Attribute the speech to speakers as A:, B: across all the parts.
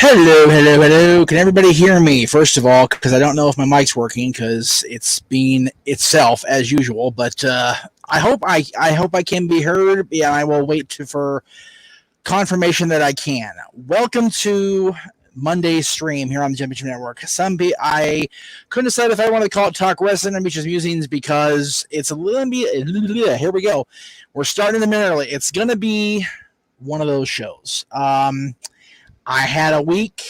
A: Hello, hello, hello. Can everybody hear me? First of all, because I don't know if my mic's working because it's being itself as usual. But I hope I can be heard. Yeah, I will wait for confirmation that I can. Welcome to Monday's stream here on the Championship Network. I couldn't decide if I want to call it Talk Wrestling or Meach'S Musings because it's a little bit. Here we go. We're starting the minute early. It's gonna be one of those shows. I had a week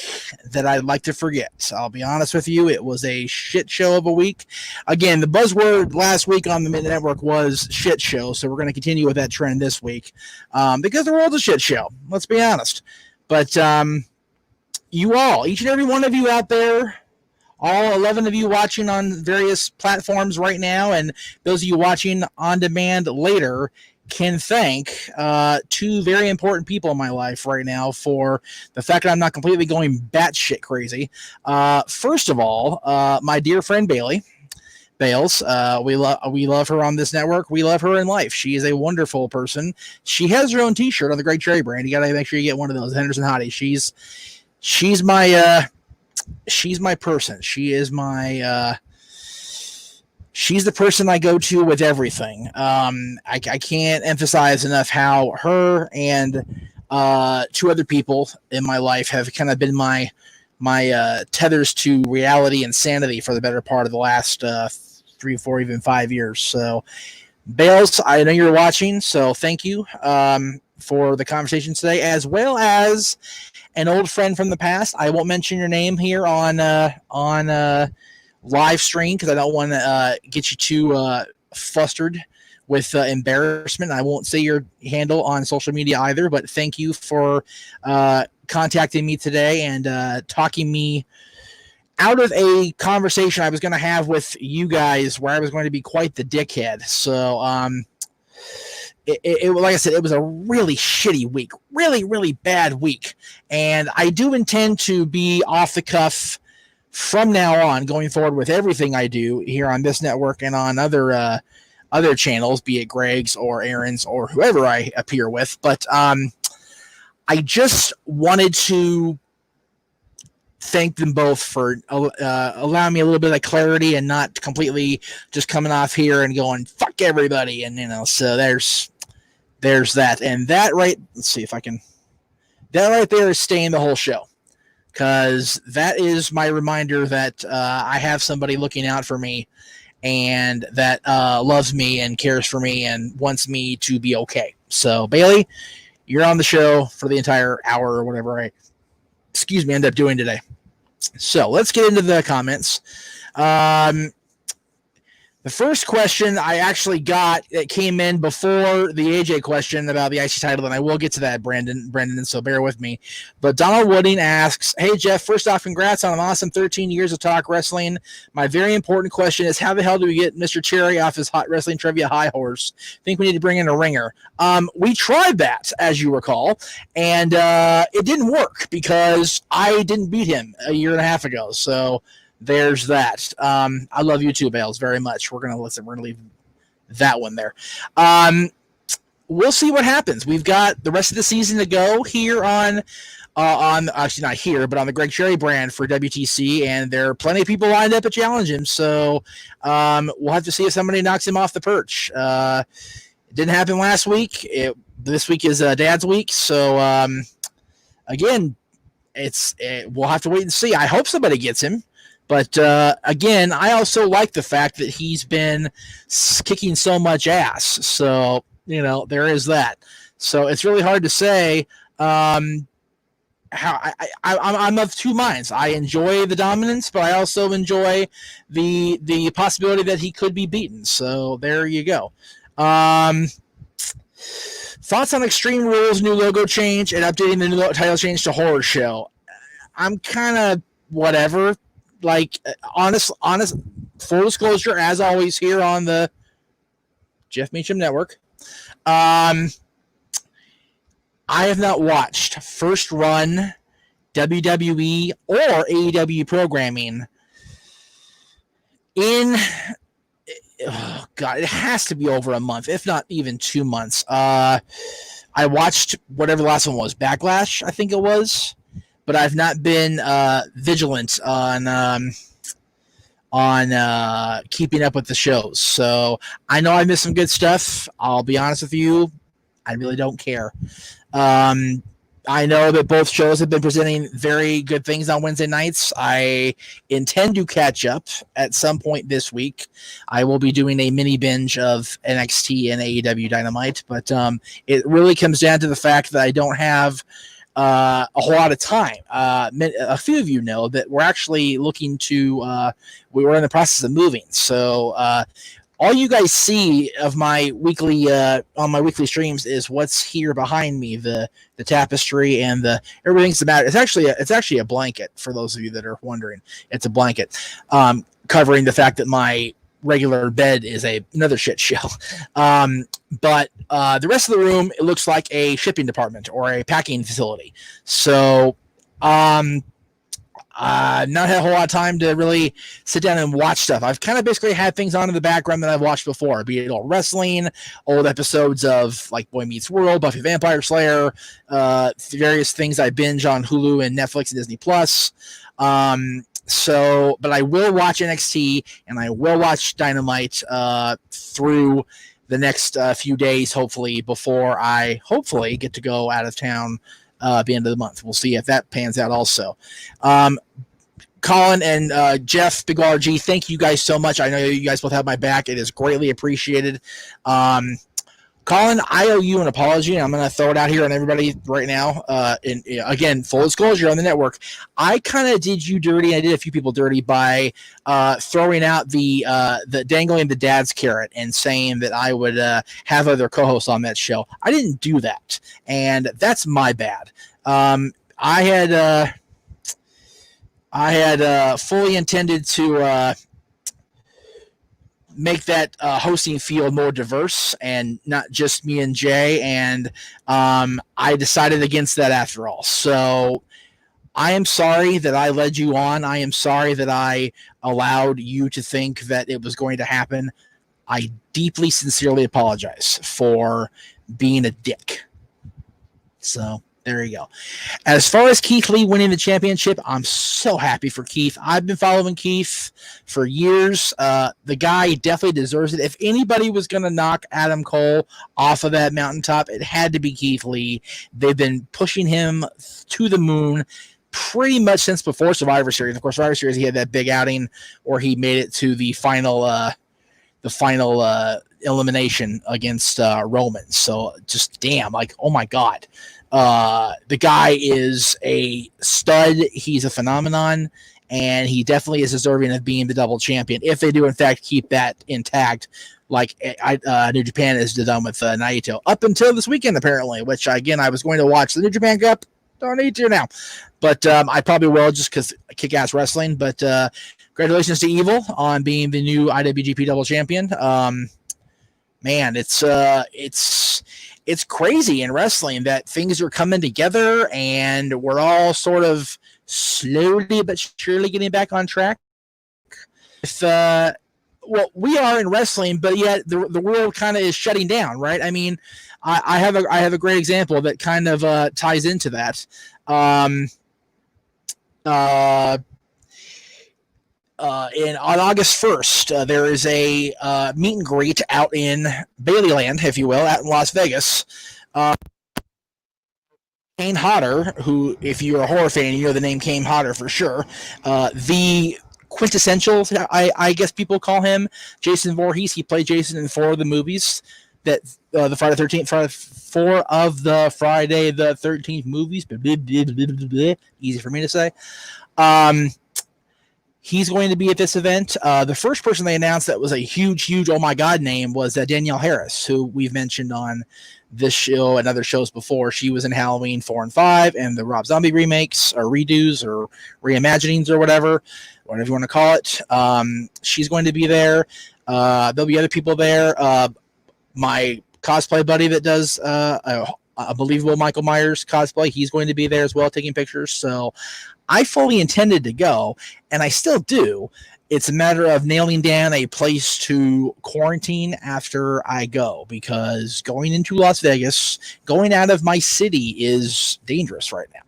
A: that I'd like to forget. I'll be honest with you. It was a shit show of a week. Again, the buzzword last week on the Mid Network was shit show. So we're going to continue with that trend this week because the world's a shit show. Let's be honest. But you all, each and every one of you out there, all 11 of you watching on various platforms right now, and those of you watching on demand later, can thank two very important people in my life right now for the fact that I'm not completely going batshit crazy. First of all, my dear friend Bailey Bales. We love her on this network. We love her in life. She is a wonderful person. She has her own T-shirt on the Greg Cherry brand. You got to make sure you get one of those. Henderson Hottie. She's my person. She is my. She's the person I go to with everything. I can't emphasize enough how her and two other people in my life have kind of been my tethers to reality and sanity for the better part of the last 3, 4, even 5 years. So, Bales, I know you're watching, so thank you for the conversation today, as well as an old friend from the past. I won't mention your name here on live stream because I don't want to get you too flustered with embarrassment. I won't say your handle on social media either, but thank you for contacting me today and talking me out of a conversation I was going to have with you guys where I was going to be quite the dickhead. So, like I said, it was a really shitty week, really, really bad week. And I do intend to be off the cuff from now on, going forward with everything I do here on this network and on other channels, be it Greg's or Aaron's or whoever I appear with. But I just wanted to thank them both for allowing me a little bit of clarity and not completely just coming off here and going, fuck everybody. And, so there's that. And that let's see if I can, that right there is staying the whole show. Because that is my reminder that I have somebody looking out for me and that loves me and cares for me and wants me to be okay. So, Bailey, you're on the show for the entire hour or whatever I end up doing today. So, let's get into the comments. The first question I actually got that came in before the AJ question about the IC title, and I will get to that, Brendan, so bear with me. But Donald Wooding asks, hey, Jeff, first off, congrats on an awesome 13 years of talk wrestling. My very important question is, how the hell do we get Mr. Cherry off his hot wrestling trivia high horse? Think we need to bring in a ringer. We tried that, as you recall, and it didn't work because I didn't beat him a year and a half ago. So there's that. I love you too, Bales, very much. We're gonna leave that one there. We'll see what happens. We've got the rest of the season to go here on actually not here, but on the Greg Cherry brand for WTC, and there are plenty of people lined up to challenge him. So we'll have to see if somebody knocks him off the perch. It didn't happen last week. This week is Dad's week, so again, we'll have to wait and see. I hope somebody gets him. But again, I also like the fact that he's been kicking so much ass. So, there is that. So it's really hard to say how I'm of two minds. I enjoy the dominance, but I also enjoy the possibility that he could be beaten. So there you go. Thoughts on Extreme Rules, new logo change, and updating the new title change to Horror Show? I'm kind of whatever. Like, honest, full disclosure, as always, here on the Jeff Meach'S Network. I have not watched first run WWE or AEW programming in, oh God, it has to be over a month, if not even 2 months. I watched whatever the last one was, Backlash, I think it was. but I've not been vigilant on keeping up with the shows. So I know I missed some good stuff. I'll be honest with you, I really don't care. I know that both shows have been presenting very good things on Wednesday nights. I intend to catch up at some point this week. I will be doing a mini binge of NXT and AEW Dynamite, but it really comes down to the fact that I don't have a whole lot of time. A few of you know that we're actually looking to, we were in the process of moving. So all you guys see of my weekly on my weekly streams is what's here behind me, the tapestry and the everything's the matter. It's actually a blanket for those of you that are wondering. It's a blanket covering the fact that my regular bed is another shit show. But the rest of the room, it looks like a shipping department or a packing facility. So not had a whole lot of time to really sit down and watch stuff. I've kind of basically had things on in the background that I've watched before, be it all wrestling, old episodes of like Boy Meets World, Buffy Vampire Slayer, various things I binge on Hulu and Netflix and Disney Plus. But I will watch NXT and I will watch Dynamite through the next few days, hopefully, before I hopefully get to go out of town at the end of the month. We'll see if that pans out also. Colin and Jeff, Big RG, thank you guys so much. I know you guys both have my back. It is greatly appreciated. Colin, I owe you an apology, and I'm going to throw it out here on everybody right now. And again, full disclosure on the network, I kind of did you dirty. I did a few people dirty by throwing out the dangling the dad's carrot and saying that I would have other co-hosts on that show. I didn't do that, and that's my bad. I had fully intended to make that hosting field more diverse and not just me and Jay, and I decided against that after all. So I am sorry that I led you on. I am sorry that I allowed you to think that it was going to happen. I deeply, sincerely apologize for being a dick. So there you go. As far as Keith Lee winning the championship, I'm so happy for Keith. I've been following Keith for years. The guy definitely deserves it. If anybody was going to knock Adam Cole off of that mountaintop, it had to be Keith Lee. They've been pushing him to the moon pretty much since before Survivor Series. Of course, Survivor Series, he had that big outing where he made it to the final elimination against Roman. So just damn, like, oh my God. The guy is a stud. He's a phenomenon, and he definitely is deserving of being the double champion if they do, in fact, keep that intact, like New Japan has done with Naito up until this weekend, apparently. Which again, I was going to watch the New Japan Cup. Don't need to now, but I probably will just because kick-ass wrestling. But congratulations to Evil on being the new IWGP double champion. Man, it's crazy in wrestling that things are coming together and we're all sort of slowly but surely getting back on track. Well, we are in wrestling, but yet the world kind of is shutting down, right? I mean, I have a great example that kind of ties into that. On August 1st, there is a meet and greet out in Baileyland, if you will, out in Las Vegas. Kane Hodder, who, if you're a horror fan, you know the name Kane Hodder for sure. The quintessential, I guess people call him, Jason Voorhees. He played Jason in 4 of the movies that the Friday the 13th, 4 of the Friday the 13th movies. Easy for me to say. He's going to be at this event. The first person they announced that was a huge oh my God name was Danielle Harris, who we've mentioned on this show and other shows before. She was in Halloween 4 and 5 and the Rob Zombie remakes or redos or reimaginings or whatever you want to call it. She's going to be there. There'll be other people there. My cosplay buddy that does a believable Michael Myers cosplay, he's going to be there as well, taking pictures. So I fully intended to go, and I still do. It's a matter of nailing down a place to quarantine after I go, because going into Las Vegas, going out of my city is dangerous right now.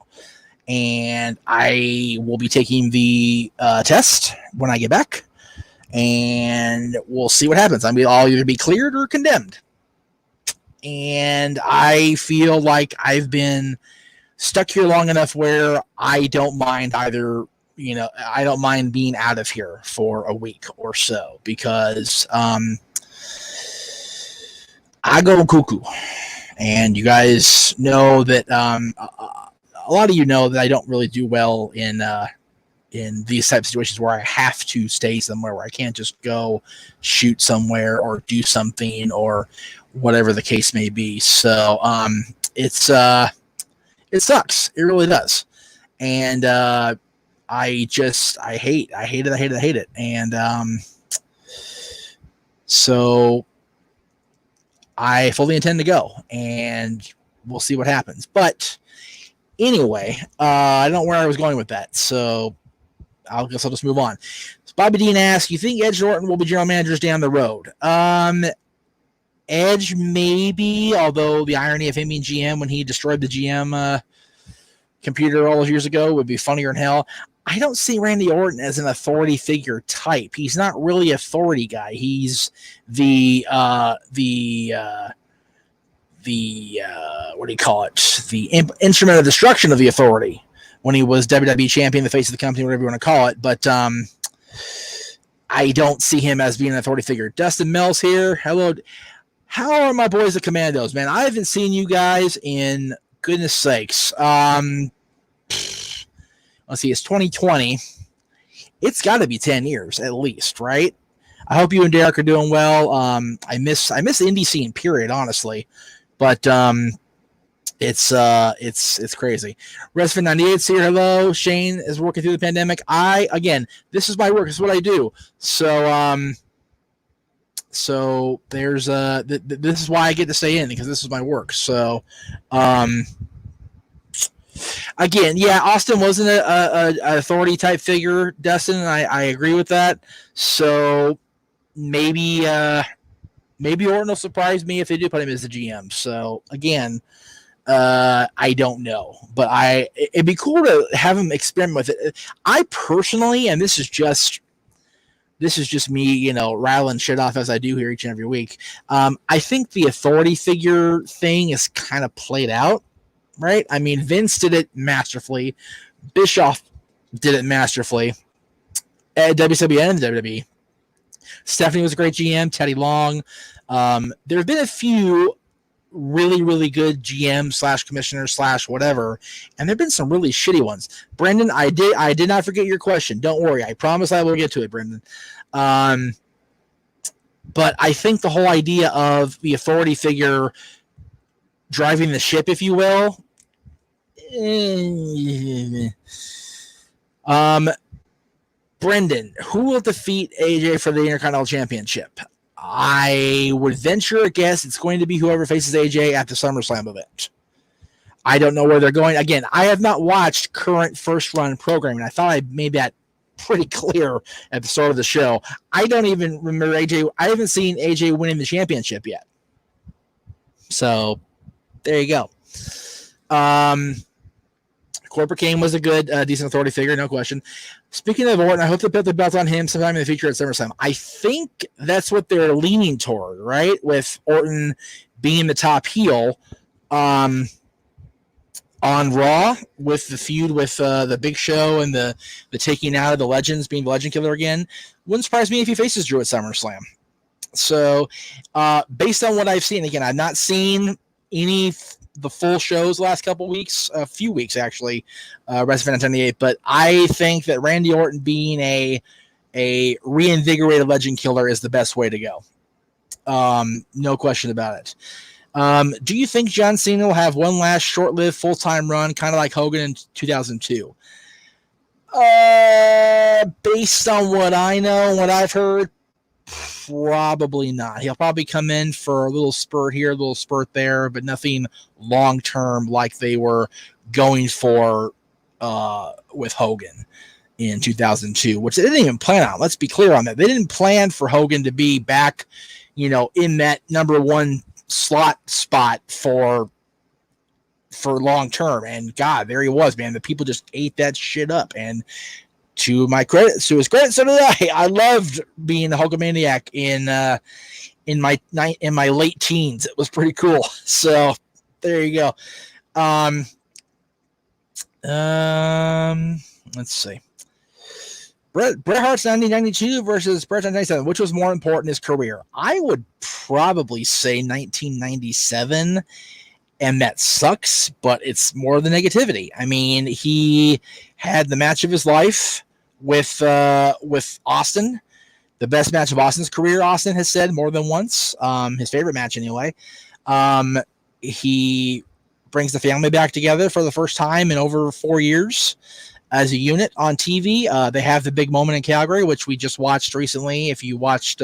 A: and I will be taking the test when I get back, and we'll see what happens. I'll either be cleared or condemned. And I feel like I've been stuck here long enough where I don't mind either. I don't mind being out of here for a week or so because I go cuckoo. And you guys know that a lot of you know that I don't really do well in these type of situations where I have to stay somewhere, where I can't just go shoot somewhere or do something or whatever the case may be. So it sucks. It really does. And I hate it. And so I fully intend to go, and we'll see what happens. But anyway, I don't know where I was going with that, so I guess I'll just move on. So Bobby Dean asks, you think Edge and Orton will be general managers down the road? Edge maybe, although the irony of him being GM when he destroyed the GM computer all those years ago would be funnier than hell. I don't see Randy Orton as an authority figure type. He's not really an authority guy. He's the what do you call it? The instrument of destruction of the authority when he was WWE champion, the face of the company, whatever you want to call it. But I don't see him as being an authority figure. Dustin Mel's here. Hello. How are my boys the Commandos, man? I haven't seen you guys in goodness sakes. Let's see, it's 2020. It's got to be 10 years at least, right? I hope you and Derek are doing well. I miss the indie scene, period, honestly. But it's crazy. Resfin 98's here. Hello. Shane is working through the pandemic. Again, this is my work. This is what I do. So there's this is why I get to stay in, because this is my work. So again, yeah, Austin wasn't a authority type figure, Dustin, and I agree with that. So maybe Orton will surprise me if they do put him as the GM. So again, I don't know, but it'd be cool to have him experiment with it. I personally, and this is just me, rattling shit off as I do here each and every week. I think the authority figure thing is kind of played out. Right? I mean, Vince did it masterfully. Bischoff did it masterfully at WCW and WWE. Stephanie was a great GM. Teddy Long. There have been a few really, really good GM / commissioners / whatever, and there have been some really shitty ones. Brendan, I did not forget your question. Don't worry. I promise I will get to it, Brendan. But I think the whole idea of the authority figure driving the ship, if you will. Brendan, who will defeat AJ for the Intercontinental Championship? I would venture a guess it's going to be whoever faces AJ at the SummerSlam event. I don't know where they're going. Again, I have not watched current first run programming. I thought I made that pretty clear at the start of the show. I don't even remember AJ. I haven't seen AJ winning the championship yet. So there you go. Corporate Kane was a good, decent authority figure, no question. Speaking of Orton, I hope they put the belt on him sometime in the future at SummerSlam. I think that's what they're leaning toward, right? With Orton being the top heel on Raw, with the feud with the Big Show and the taking out of the Legends, being the Legend Killer again. Wouldn't surprise me if he faces Drew at SummerSlam. So, based on what I've seen, again, I've not seen the full shows last couple weeks, a few weeks actually, WrestleMania 98. But I think that Randy Orton being a reinvigorated Legend Killer is the best way to go. No question about it. Do you think John Cena will have one last short-lived full-time run, kind of like Hogan in 2002? Based on what I know and what I've heard, probably not. He'll probably come in for a little spurt here, a little spurt there, but nothing long-term like they were going for with Hogan in 2002, which they didn't even plan on. Let's be clear on that. They didn't plan for Hogan to be back, in that number one slot spot for for long term. And God, there he was, man. The people just ate that shit up. And to his credit, so did I. I loved being the Hulkamaniac in my late teens. It was pretty cool. So there you go. Let's see. Bret Hart's 1992 versus Bret's 1997. Which was more important in his career? I would probably say 1997, and that sucks, but it's more the negativity. I mean, he had the match of his life with Austin, the best match of Austin's career. Austin has said more than once, his favorite match anyway. He brings the family back together for the first time in over 4 years as a unit on TV. They have the big moment in Calgary, which we just watched recently. If you watched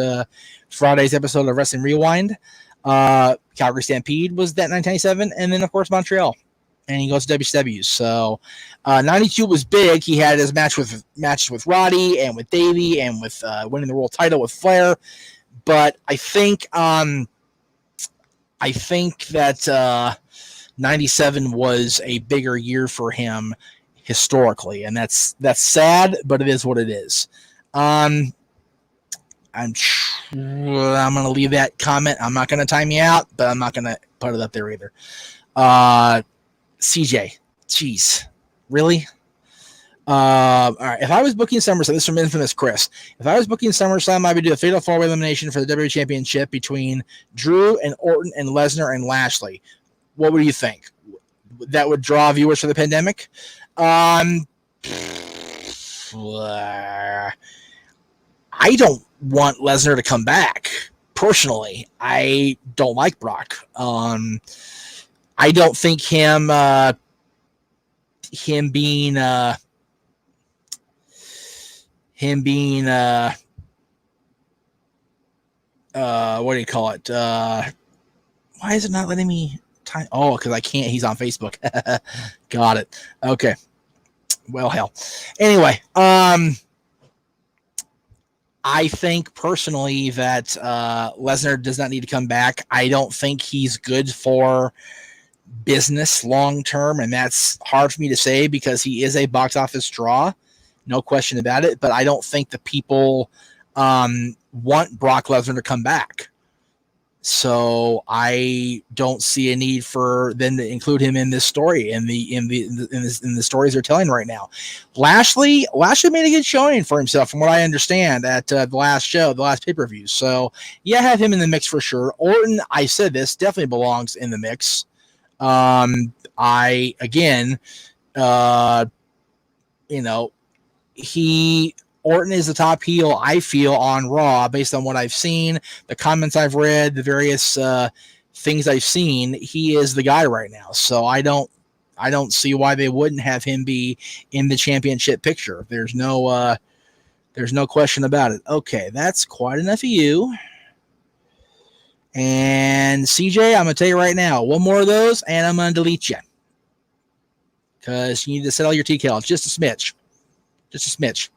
A: Friday's episode of Wrestling Rewind, Calgary Stampede was that 1997, and then of course Montreal, and he goes to WCW. So 92 was big. He had his matches with Roddy and with Davey and with winning the world title with Flair. But I think that 97 was a bigger year for him historically, and that's sad, but it is what it is. I'm going to leave that comment. I'm not going to time you out, but I'm not going to put it up there either. CJ, jeez, really? All right. If I was booking SummerSlam, this is from Infamous Chris. If I was booking SummerSlam, I would do a fatal four-way elimination for the WWE Championship between Drew and Orton and Lesnar and Lashley. What would you think? That would draw viewers for the pandemic? I don't want Lesnar to come back. Personally, I don't like Brock. I don't think him being what do you call it? Why is it not letting me time? Oh, because I can't. He's on Facebook. Got it. Okay. Well, hell. Anyway, I think personally that Lesnar does not need to come back. I don't think he's good for business long term, and that's hard for me to say because he is a box office draw, no question about it. But I don't think the people want Brock Lesnar to come back. So I don't see a need for them to include him in this story, in the stories they're telling right now. Lashley made a good showing for himself, from what I understand, at the last pay-per-view. So yeah, have him in the mix for sure. Orton, I said this, definitely belongs in the mix. Orton is the top heel, I feel, on Raw, based on what I've seen, the comments I've read, the various things I've seen. He is the guy right now. So I don't see why they wouldn't have him be in the championship picture. There's no question about it. Okay, that's quite enough of you. And CJ, I'm going to tell you right now, one more of those, and I'm going to delete you. Because you need to settle your TKL just a smidge. Just a smidge.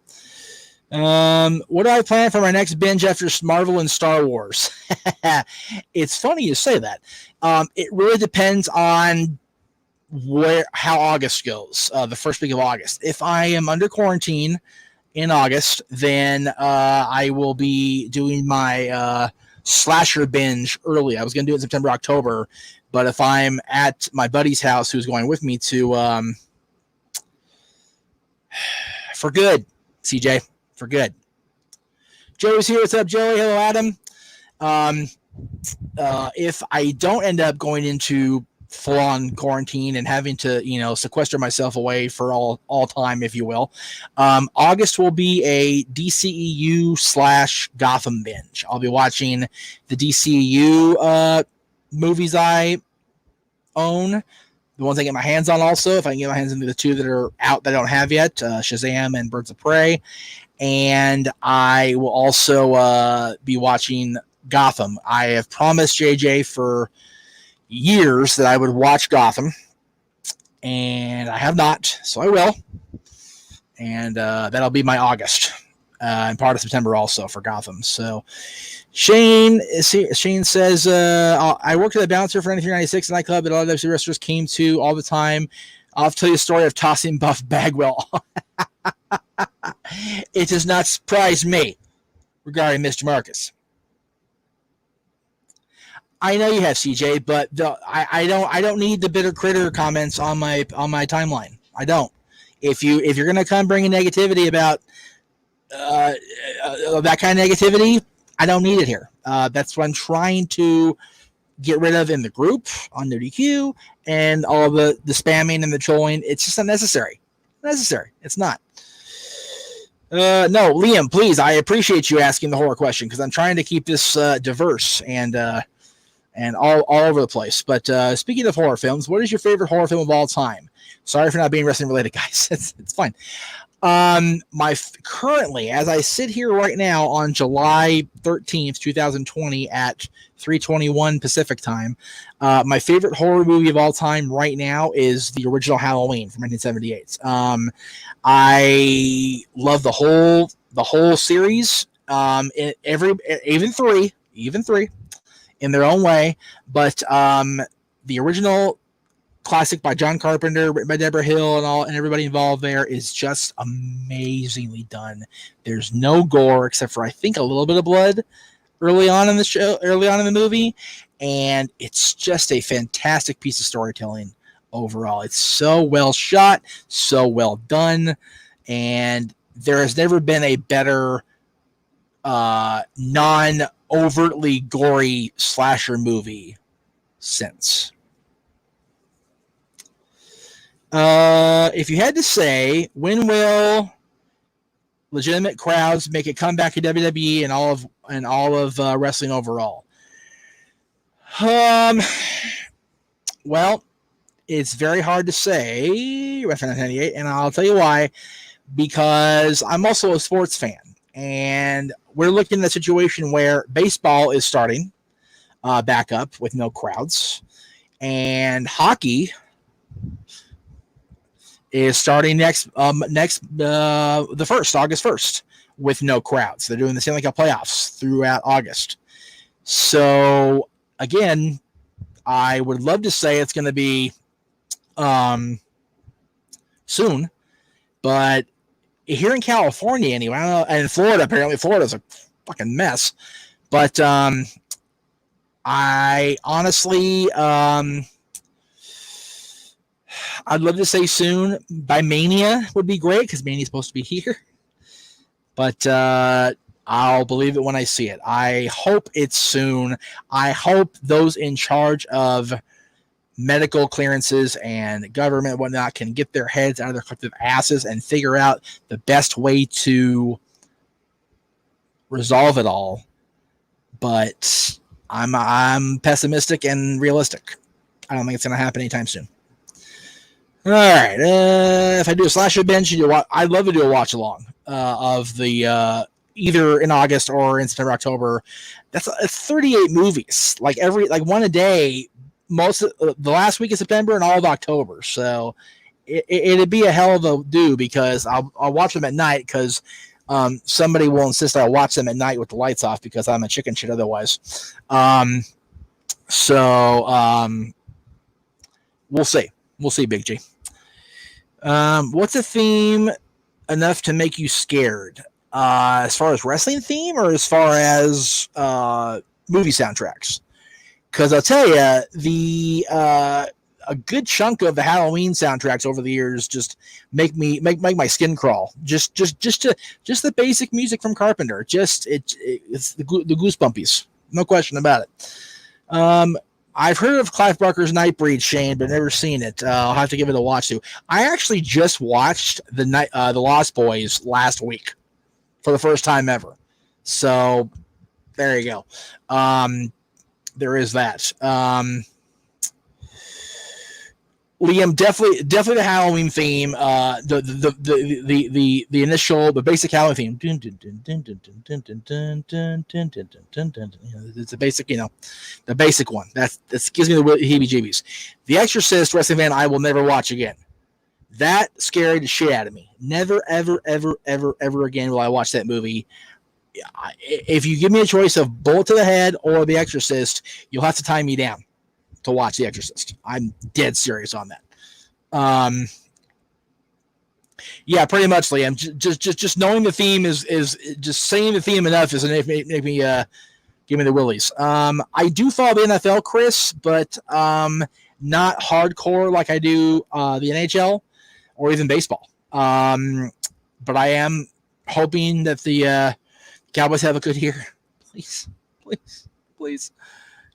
A: What do I plan for my next binge after Marvel and Star Wars? It's funny you say that. It really depends on how August goes, the first week of August. If I am under quarantine in August, then I will be doing my slasher binge early. I was going to do it in September, October, but if I'm at my buddy's house who's going with me to for good, CJ. For good. Joey's here. What's up, Joey? Hello, Adam. If I don't end up going into full-on quarantine and having to, sequester myself away for all time, if you will, August will be a DCEU / Gotham binge. I'll be watching the DCEU movies I own, the ones I get my hands on also, if I can get my hands on the two that are out that I don't have yet, Shazam and Birds of Prey. And I will also be watching Gotham. I have promised JJ for years that I would watch Gotham, and I have not, so I will. And that'll be my August. and part of September also for Gotham. So Shane says, I worked at a bouncer for 9396 nightclub that a lot of those wrestlers came to all the time. I'll tell you a story of tossing Buff Bagwell. It does not surprise me regarding Mr. Marcus. I know you have, CJ, but I don't need the bitter critter comments on my timeline. I don't. If you're gonna come bringing negativity about that kind of negativity, I don't need it here. That's what I'm trying to get rid of in the group on NoDQ and all the spamming and the trolling. It's just unnecessary. It's not. No, Liam, please. I appreciate you asking the horror question because I'm trying to keep this diverse and all over the place. But speaking of horror films, what is your favorite horror film of all time? Sorry for not being wrestling related, guys. It's fine. Currently, as I sit here right now on July 13th, 2020 at 3:21 Pacific time, my favorite horror movie of all time right now is the original Halloween from 1978. I love the whole series. Even three in their own way, but the original classic by John Carpenter, written by Deborah Hill and everybody involved there is just amazingly done. There's no gore except for I think a little bit of blood early on in the movie, and it's just a fantastic piece of storytelling overall. It's so well shot, so well done, and there has never been a better non-overtly gory slasher movie since. If you had to say, when will legitimate crowds make a comeback to WWE and all of wrestling overall? Well, it's very hard to say, Wrestling 98, and I'll tell you why. Because I'm also a sports fan, and we're looking at a situation where baseball is starting back up with no crowds, and hockey is starting next August 1st with no crowds. They're doing the Stanley Cup playoffs throughout August. So again, I would love to say it's going to be soon, but here in California anyway, I don't know, and Florida, apparently Florida's a fucking mess. But I honestly I'd love to say soon. By Mania would be great because Mania's supposed to be here. But I'll believe it when I see it. I hope it's soon. I hope those in charge of medical clearances and government and whatnot can get their heads out of their collective asses and figure out the best way to resolve it all. But I'm pessimistic and realistic. I don't think it's going to happen anytime soon. All right. If I do a slasher binge, I'd love to do a watch along of the either in August or in September, October. It's 38 movies, like one a day. Most of the last week of September and all of October. So it'd be a hell of a do because I'll watch them at night because somebody will insist I watch them at night with the lights off because I'm a chicken shit otherwise. We'll see. We'll see, Big G. What's a theme enough to make you scared? As far as wrestling theme or as far as movie soundtracks? Because I'll tell you, a good chunk of the Halloween soundtracks over the years just make my skin crawl. Just the basic music from Carpenter. It's the goosebumpies, no question about it. I've heard of Clive Barker's Nightbreed, Shane, but never seen it. I'll have to give it a watch too. I actually just watched the Lost Boys last week for the first time ever. So there you go. There is that. Liam, definitely the Halloween theme. The initial, the basic Halloween theme. It's a basic, the basic one. That gives me the heebie-jeebies. The Exorcist wrestling fan I will never watch again. That scared the shit out of me. Never, ever, ever, ever, ever again will I watch that movie. If you give me a choice of Bullet to the Head or The Exorcist, you'll have to tie me down to watch The Exorcist. I'm dead serious on that. Yeah, pretty much, Liam. Just knowing the theme is just saying the theme enough is make me give me the willies. I do follow the NFL, Chris, but not hardcore like I do the NHL or even baseball. But I am hoping that the Cowboys have a good year. Please.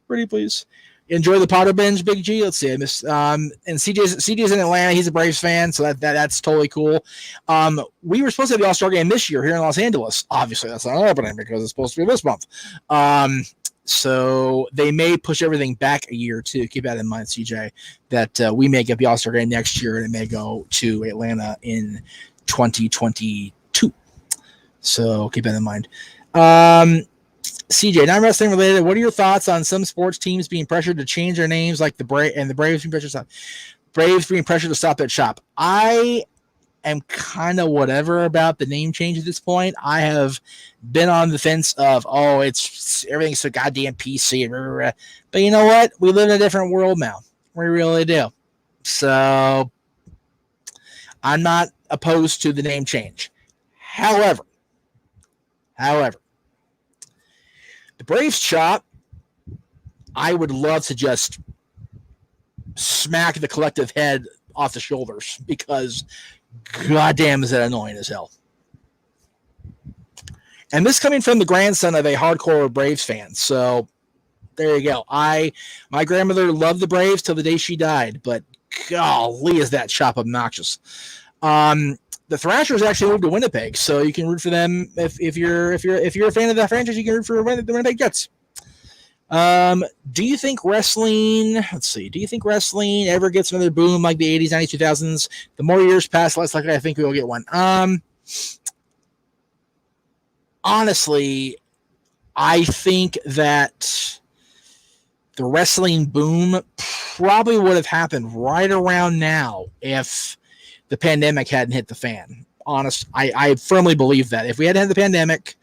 A: Pretty please. Enjoy the Potter binge, Big G. Let's see. I missed. And CJ's in Atlanta. He's a Braves fan, so that's totally cool. We were supposed to have the All-Star game this year here in Los Angeles. Obviously, that's not happening because it's supposed to be this month. So they may push everything back a year too. Keep that in mind, CJ, that we may get the All-Star game next year and it may go to Atlanta in 2022. So keep that in mind. CJ, not wrestling related. What are your thoughts on some sports teams being pressured to change their names, like the Braves being pressured to stop at shop? I am kind of whatever about the name change at this point. I have been on the fence of, it's everything's so goddamn PC. But you know what? We live in a different world now. We really do. So I'm not opposed to the name change. However, the Braves chop, I would love to just smack the collective head off the shoulders because goddamn is that annoying as hell. And this coming from the grandson of a hardcore Braves fan. So there you go. My grandmother loved the Braves till the day she died, but golly is that chop obnoxious. The Thrashers actually moved to Winnipeg, so you can root for them if you're a fan of that franchise. You can root for the Winnipeg Jets. Do you think wrestling? Let's see. Do you think wrestling ever gets another boom like the 80s, 90s, 2000s? The more years pass, less likely I think we will get one. Honestly, I think that the wrestling boom probably would have happened right around now if the pandemic hadn't hit the fan. I firmly believe that. If we hadn't had the pandemic,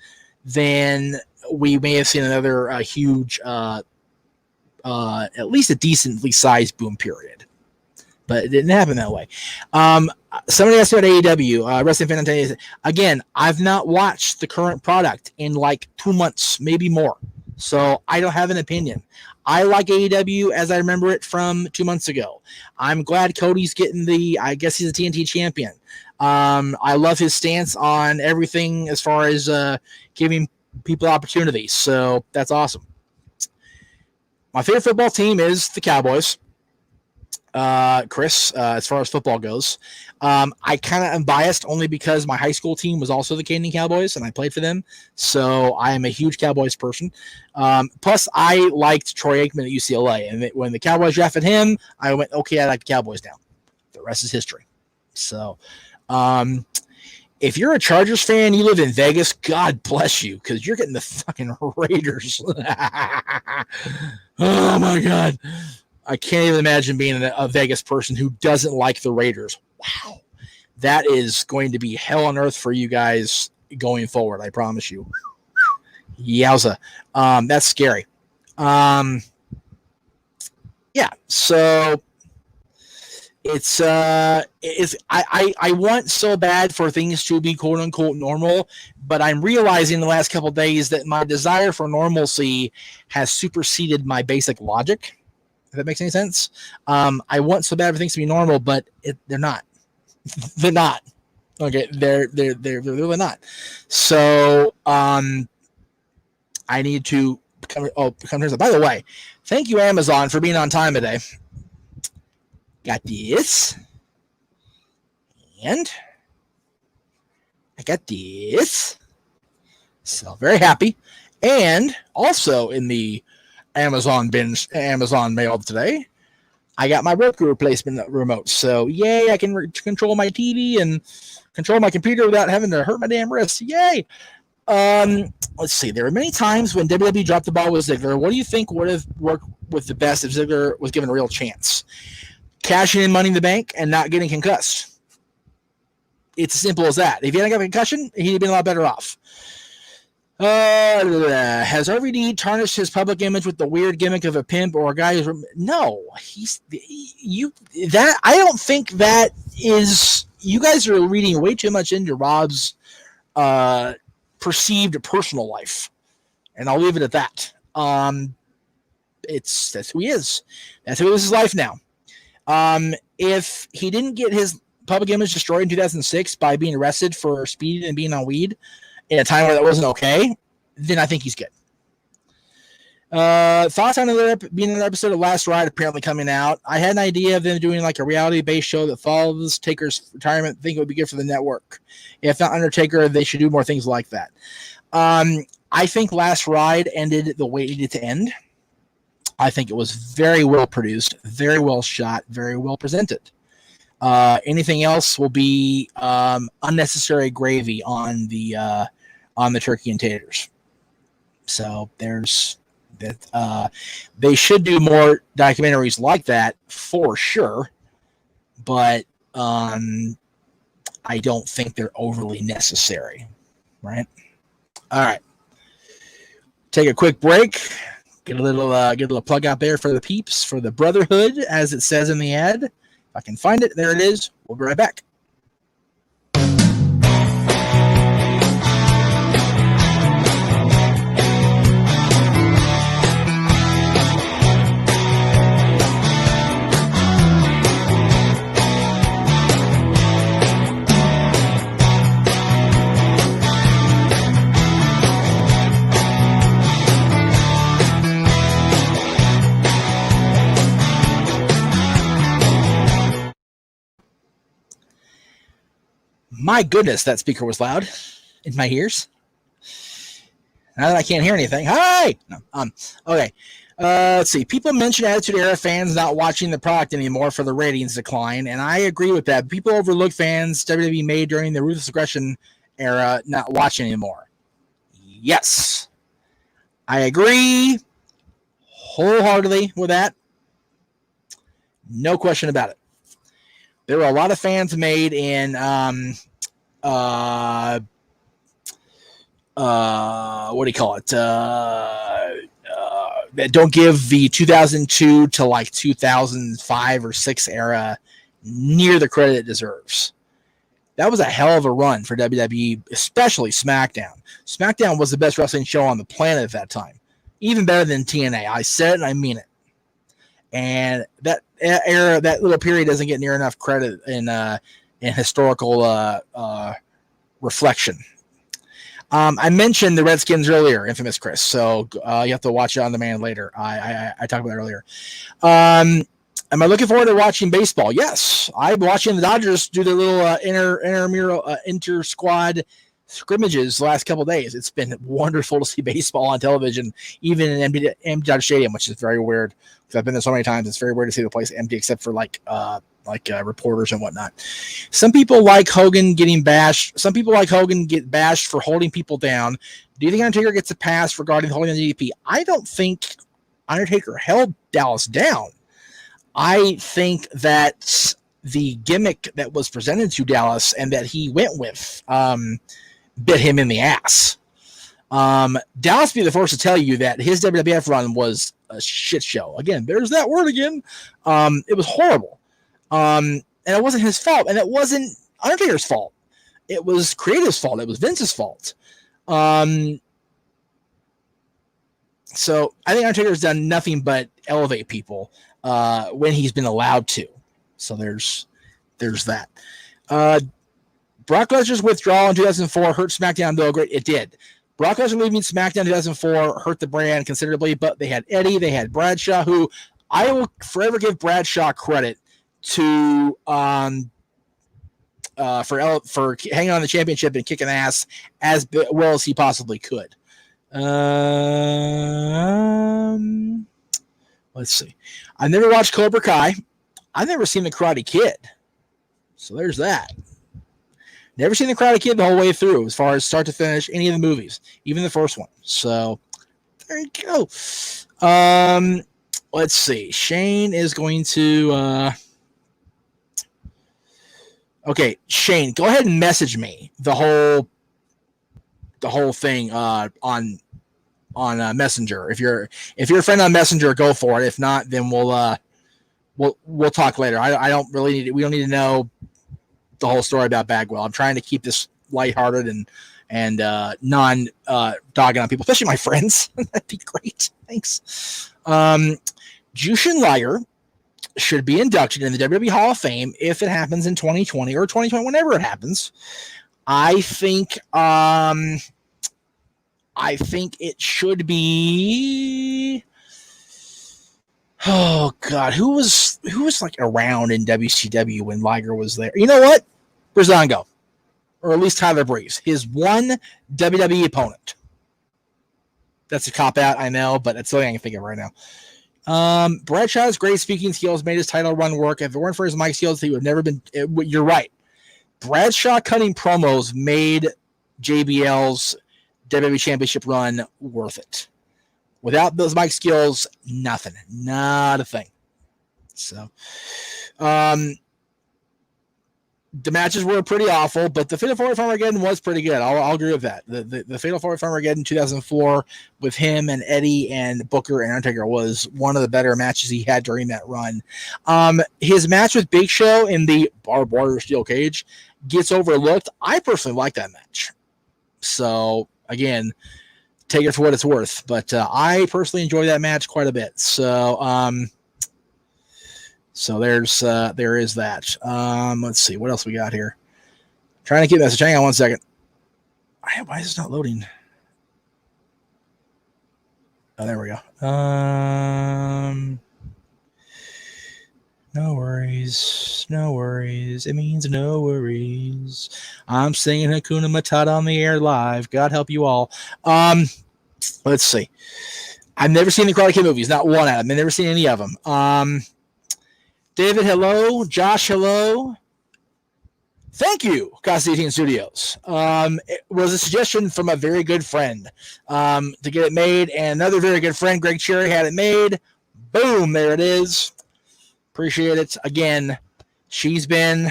A: then we may have seen another huge, at least a decently sized boom period. But it didn't happen that way. Somebody asked about AEW, Wrestling Fan. Again, I've not watched the current product in like 2 months, maybe more. So I don't have an opinion. I like AEW as I remember it from 2 months ago. I'm glad Cody's getting I guess he's a TNT champion. I love his stance on everything as far as giving people opportunities. So that's awesome. My favorite football team is the Cowboys. Chris, as far as football goes. I kind of am biased only because my high school team was also the Canadian Cowboys and I played for them. So I am a huge Cowboys person. Plus I liked Troy Aikman at UCLA, and when the Cowboys drafted him, I went, okay, I like the Cowboys now. The rest is history. So, if you're a Chargers fan, you live in Vegas, God bless you, because you're getting the fucking Raiders. Oh my God. I can't even imagine being a Vegas person who doesn't like the Raiders. Wow. That is going to be hell on earth for you guys going forward, I promise you. Yowza. That's scary. Yeah, so I want so bad for things to be quote unquote normal, but I'm realizing the last couple of days that my desire for normalcy has superseded my basic logic. If that makes any sense. I want so bad for things to be normal, but they're not. They're not. Okay, they're really not. So I need to come here. By the way, thank you Amazon for being on time today. Got this, and I got this. So very happy, and also in the Amazon mail today, I got my Roku replacement remote. So yay, I can control my TV and control my computer without having to hurt my damn wrists. Yay. Let's see. There were many times when WWE dropped the ball with Ziggler. What do you think would have worked with the best if Ziggler was given a real chance? Cashing in Money in the Bank and not getting concussed. It's as simple as that. If he hadn't got a concussion, he'd have been a lot better off. Has RVD tarnished his public image with the weird gimmick of a pimp or a guy who's... No, I don't think that is... You guys are reading way too much into Rob's perceived personal life. And I'll leave it at that. That's who he is. That's who is his life now. If he didn't get his public image destroyed in 2006 by being arrested for speeding and being on weed in a time where that wasn't okay, then I think he's good. Thoughts on being another episode of Last Ride apparently coming out. I had an idea of them doing like a reality-based show that follows Taker's retirement. I think it would be good for the network. If not Undertaker, they should do more things like that. I think Last Ride ended the way it needed to end. I think it was very well produced, very well shot, very well presented. Anything else will be unnecessary gravy on the turkey and taters. So there's that. They should do more documentaries like that for sure, but I don't think they're overly necessary. Right? All right. Take a quick break. Get a little plug out there for the peeps, for the Brotherhood, as it says in the ad. If I can find it, there it is. We'll be right back. My goodness, that speaker was loud in my ears. Now that I can't hear anything. Hi! No, okay. Let's see. People mention Attitude Era fans not watching the product anymore for the ratings decline, and I agree with that. People overlook fans WWE made during the Ruthless Aggression era not watching anymore. Yes. I agree wholeheartedly with that. No question about it. There were a lot of fans made in what do you call it? That don't give the 2002 to like 2005 or 6 era near the credit it deserves. That was a hell of a run for WWE, especially SmackDown. SmackDown was the best wrestling show on the planet at that time, even better than TNA. I said it and I mean it. And that era, that little period, doesn't get near enough credit in historical reflection. I mentioned the Redskins earlier, infamous Chris. So you have to watch it on demand later. I talked about it earlier. Am I looking forward to watching baseball? Yes, I'm watching the Dodgers do their little inter squad scrimmages the last couple of days. It's been wonderful to see baseball on television, even in empty Dodger Stadium, which is very weird because I've been there so many times. It's very weird to see the place empty except for like reporters and whatnot. Some people like Hogan getting bashed. Some people like Hogan get bashed for holding people down. Do you think Undertaker gets a pass regarding holding the DDP? I don't think Undertaker held Dallas down. I think that the gimmick that was presented to Dallas and that he went with bit him in the ass. Dallas be the first to tell you that his WWF run was a shit show. Again, there's that word again. It was horrible. And it wasn't his fault, and it wasn't Undertaker's fault. It was creative's fault. It was Vince's fault. So I think Undertaker's done nothing but elevate people when he's been allowed to. So there's that. Brock Lesnar's withdrawal in 2004 hurt SmackDown, though. Great, it did. Brock Lesnar leaving SmackDown in 2004 hurt the brand considerably, but they had Eddie, they had Bradshaw, who I will forever give Bradshaw credit to for hanging on the championship and kicking ass as well as he possibly could. Let's see. I've never watched Cobra Kai. I've never seen The Karate Kid. So there's that. Never seen The Karate Kid the whole way through, as far as start to finish, any of the movies, even the first one. So there you go. Let's see. Shane is going to Okay, Shane, go ahead and message me the whole thing on Messenger. If you're a friend on Messenger, go for it. If not, then we'll talk later. I don't really we don't need to know the whole story about Bagwell. I'm trying to keep this lighthearted and non dogging on people, especially my friends. That'd be great. Thanks. Jushin Liger should be inducted in the WWE Hall of Fame if it happens in 2020 or 2020, whenever it happens. I think it should be. Oh God, who was like around in WCW when Liger was there? You know what? Breezango, or at least Tyler Breeze, his one WWE opponent. That's a cop out, I know, but that's the only I can think of right now. Bradshaw's great speaking skills made his title run work. If it weren't for his mic skills, he would have never been. You're right. Bradshaw cutting promos made JBL's WWE Championship run worth it. Without those mic skills, nothing. Not a thing. So, the matches were pretty awful, but the Fatal 4-Way from Armageddon was pretty good. I'll agree with that. The Fatal 4-Way from Armageddon 2004 with him and Eddie and Booker and Undertaker was one of the better matches he had during that run. His match with Big Show in the barbed wire steel cage gets overlooked. I personally like that match. So, again, take it for what it's worth. But I personally enjoy that match quite a bit. So, there is that. Let's see what else we got here. Trying to keep message. Hang on one second. Why is this not loading? Oh, there we go. No worries. No worries. It means no worries. I'm singing Hakuna Matata on the air live. God help you all. Let's see. I've never seen the Karate Kid movies. Not one of them. I've never seen any of them. David, hello. Josh, hello. Thank you, Constantine Studios. It was a suggestion from a very good friend to get it made, and another very good friend, Greg Cherry, had it made. Boom, there it is. Appreciate it. Again, she's been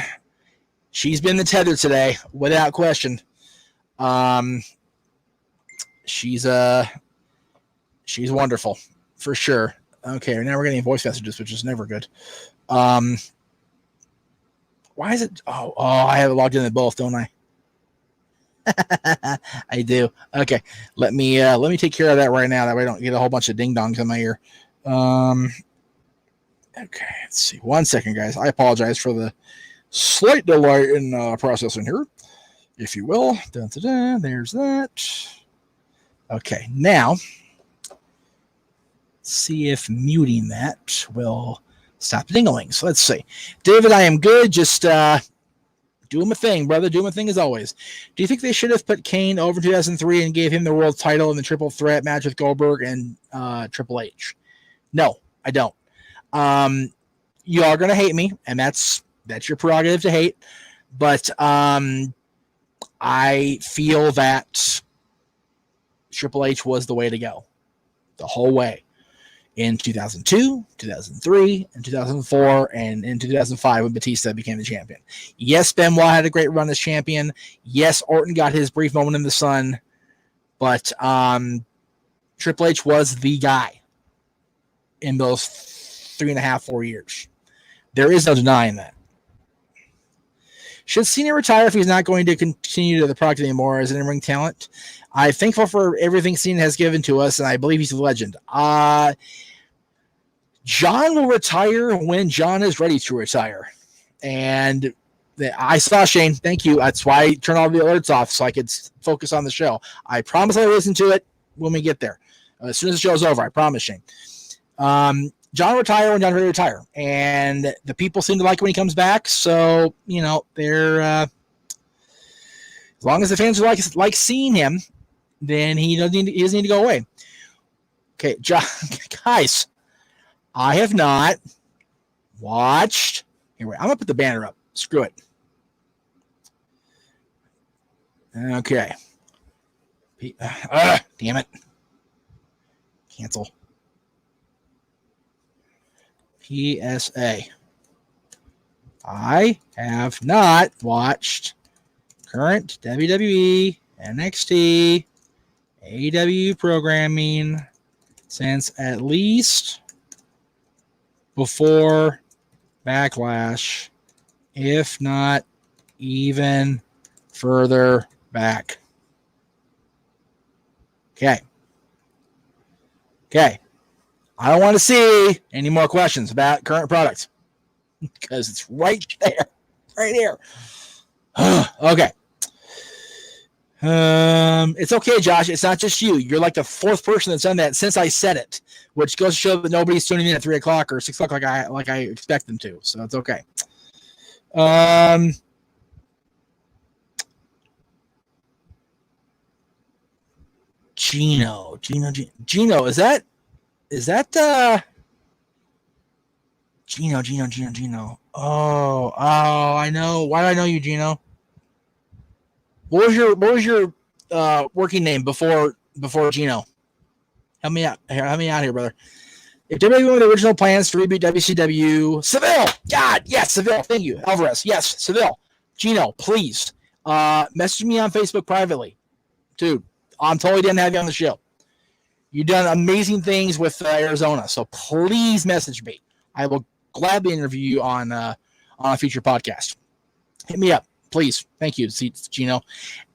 A: the tether today, without question. She's wonderful, for sure. Okay, now we're getting voice messages, which is never good. Why is it? Oh, I have it logged in both, don't I? I do. Okay, let me take care of that right now. That way I don't get a whole bunch of ding dongs in my ear. Okay, let's see. 1 second, guys. I apologize for the slight delay in processing here, if you will. Dun, dun, dun, there's that. Okay, now see if muting that will stop dingling. So let's see. David, I am good. Just doing my thing, brother. Doing my thing as always. Do you think they should have put Kane over 2003 and gave him the world title in the triple threat match with Goldberg and Triple H? No, I don't. You are going to hate me, and that's your prerogative to hate. But I feel that Triple H was the way to go the whole way. In 2002, 2003, and 2004, and in 2005 when Batista became the champion. Yes, Benoit had a great run as champion. Yes, Orton got his brief moment in the sun. But Triple H was the guy in those 3.5, 4 years. There is no denying that. Should Cena retire if he's not going to continue to the product anymore as an in-ring talent? I'm thankful for everything Cena has given to us, and I believe he's a legend. John will retire when John is ready to retire. And I saw Shane. Thank you. That's why I turned all the alerts off so I could focus on the show. I promise I'll listen to it when we get there. As soon as the show's over, I promise, Shane. John will retire when John's ready to retire. And the people seem to like it when he comes back. So, they're as long as the fans like seeing him, then he doesn't need to go away. Okay, John, guys, I have not watched. Anyway, I'm going to put the banner up. Screw it. Okay. Damn it. Cancel. PSA. I have not watched current WWE, NXT, AEW programming since at least before Backlash, if not even further back. Okay. I don't want to see any more questions about current products because it's right there. Right here. Okay. It's okay, Josh. It's not just you. You're like the fourth person that's done that since I said it, which goes to show that nobody's tuning in at 3 o'clock or 6 o'clock like I expect them to. So it's okay. Gino, is that Gino? Oh, I know. Why do I know you, Gino? What was your working name before Gino? Help me out here, brother. If WWE were the original plans to reboot WCW, Seville, God, yes, Seville, thank you, Alvarez, yes, Seville, Gino, please, message me on Facebook privately, dude. I'm totally didn't have you on the show. You've done amazing things with Arizona, so please message me. I will gladly interview you on a future podcast. Hit me up, please. Thank you, Gino.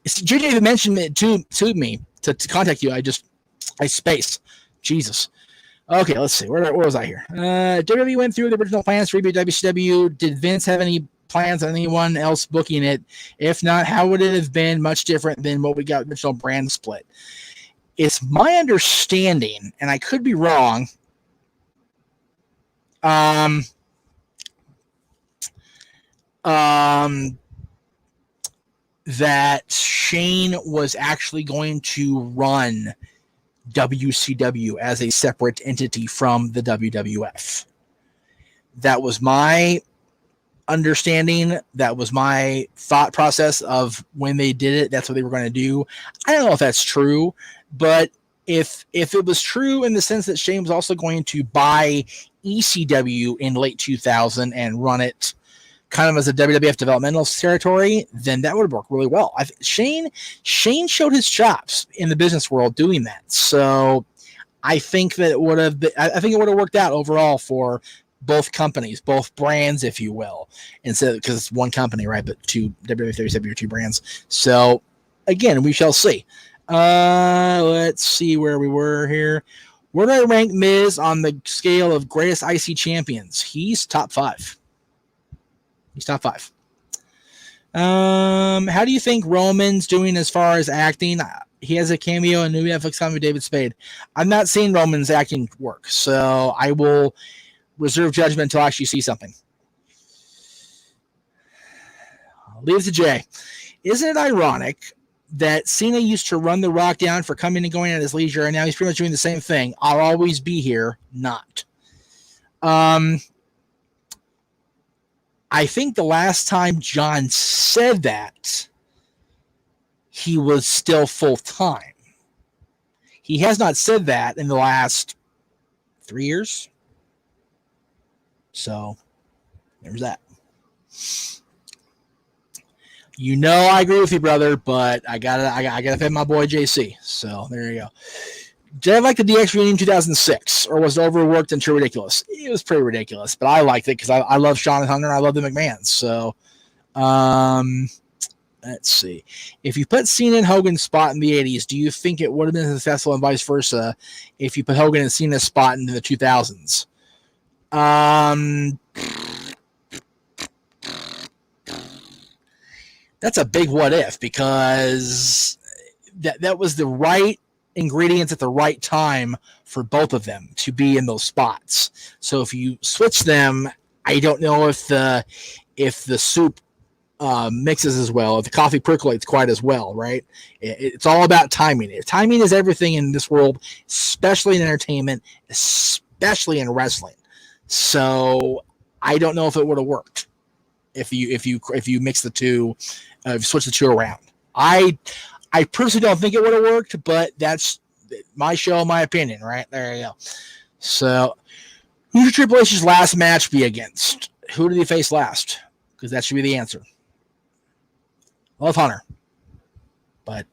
A: JJ even mentioned it to me to contact you. I spaced. Jesus. Okay, let's see. Where was I here? WWE went through the original plans to reboot WCW. Did Vince have any plans on anyone else booking it? If not, how would it have been much different than what we got original brand split? It's my understanding, and I could be wrong, that Shane was actually going to run WCW as a separate entity from the WWF. That was my understanding. That was my thought process of when they did it. That's what they were going to do. I don't know if that's true, but if it was true in the sense that Shane was also going to buy ECW in late 2000 and run it kind of as a WWF developmental territory, then that would work really well. Shane showed his chops in the business world doing that. So I think that it would have worked out overall for both companies, both brands, if you will, instead because it's one company, right? But two WWF, two brands. So again, we shall see. Let's see where we were here. Where do I rank Miz on the scale of greatest IC champions? He's top 5. He's top 5. How do you think Roman's doing as far as acting? He has a cameo in new Netflix comedy with David Spade. I've not seen Roman's acting work, so I will reserve judgment until I actually see something. I'll leave it to Jay. Isn't it ironic that Cena used to run The Rock down for coming and going at his leisure, and now he's pretty much doing the same thing? I'll always be here, not. I think the last time John said that, he was still full-time. He has not said that in the last 3 years. So, there's that. You know I agree with you, brother, but I gotta fit my boy JC. So, there you go. Did I like the DX reunion in 2006, or was it overworked and too ridiculous? It was pretty ridiculous, but I liked it because I love Shawn and Hunter and I love the McMahons. So, let's see. If you put Cena and Hogan's spot in the 80s, do you think it would have been successful and vice versa if you put Hogan and Cena's spot in the 2000s? That's a big what if, because that was the right ingredients at the right time for both of them to be in those spots. So if you switch them, I don't know if the soup mixes as well, if the coffee percolates quite as well, right? It's all about timing. Timing is everything in this world, especially in entertainment, especially in wrestling. So I don't know if it would have worked if you mix the two, switch the two around. I personally don't think it would have worked, but that's my show, my opinion, right? There you go. So, who should Triple H's last match be against? Who did he face last? because that should be the answer. Love Hunter. But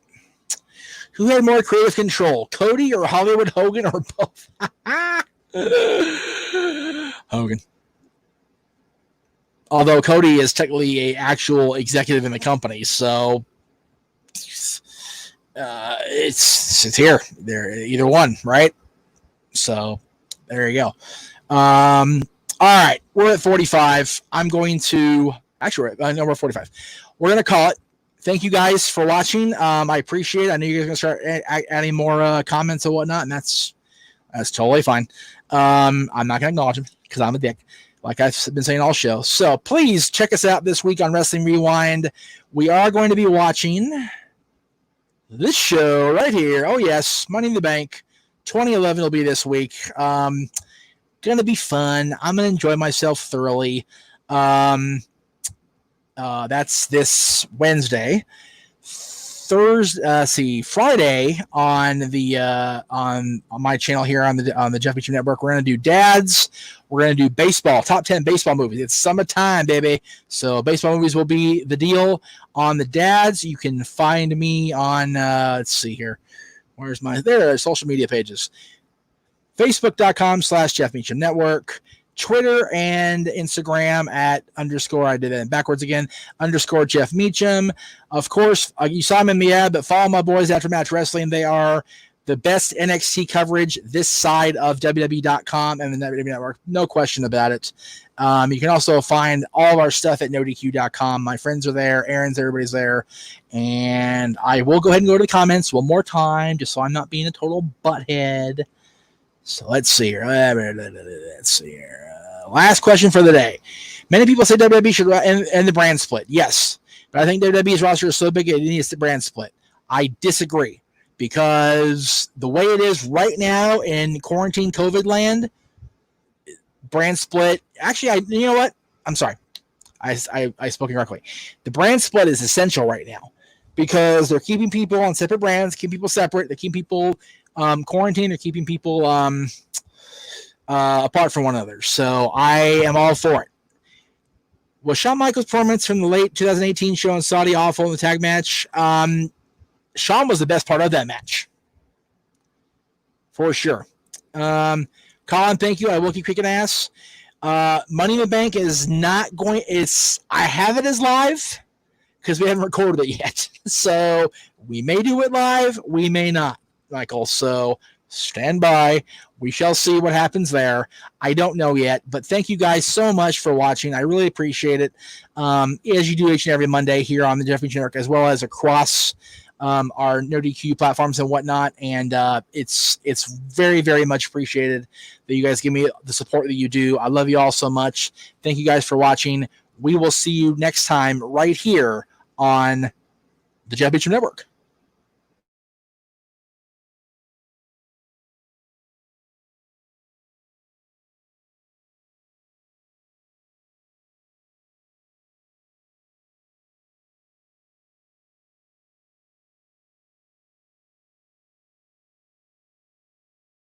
A: who had more creative control, Cody or Hollywood Hogan or both? Hogan. Although Cody is technically an actual executive in the company, so it's here. There, either one, right? So there you go. All right, we're at 45. I'm going to actually we're at 45. We're gonna call it. Thank you guys for watching. I appreciate it. I know you guys are gonna start adding more comments and whatnot, and that's totally fine. I'm not gonna acknowledge them because I'm a dick, like I've been saying all show. So please check us out this week on Wrestling Rewind. We are going to be watching this show right here. Oh yes, Money in the Bank 2011 will be this week. Gonna be fun. I'm gonna enjoy myself thoroughly. That's this Wednesday. Friday on the on my channel here on the Jeff Meach'S Network, we're gonna do dads. We're gonna do baseball, top 10 baseball movies. It's summertime, baby. So baseball movies will be the deal on the dads. You can find me on let's see here. Where's my social media pages? Facebook.com/Jeff Meach'S Network. Twitter and Instagram at _ I did that backwards again, _ Jeff Meach'S. Of course, you saw him in the ad, but follow my boys Aftermatch Wrestling. They are the best NXT coverage this side of WWE.com and the WWE Network. No question about it. You can also find all of our stuff at NoDQ.com. My friends are there. Aaron's, everybody's there. And I will go ahead and go to the comments one more time, just so I'm not being a total butthead. So let's see here. Last question for the day. Many people say WWE should end the brand split. Yes, but I think WWE's roster is so big it needs the brand split. I disagree because the way it is right now in quarantine COVID land, brand split. Actually, you know what? I'm sorry. I spoke incorrectly. The brand split is essential right now because they're keeping people on separate brands, keeping people separate. They're keeping people quarantined. They're keeping people apart from one another. So I am all for it. Was Shawn Michaels' performance from the late 2018 show in Saudi awful in the tag match? Shawn was the best part of that match. For sure. Colin, thank you. I will keep kicking ass. Money in the Bank is not going. I have it as live because we haven't recorded it yet. So we may do it live. We may not, Michael. So stand by. We shall see what happens there. I don't know yet, but thank you guys so much for watching. I really appreciate it. As you do each and every Monday here on the Jeff Meach'S Network, as well as across our NoDQ platforms and whatnot. And it's very, very much appreciated that you guys give me the support that you do. I love you all so much. Thank you guys for watching. We will see you next time right here on the Jeff Meach'S Network.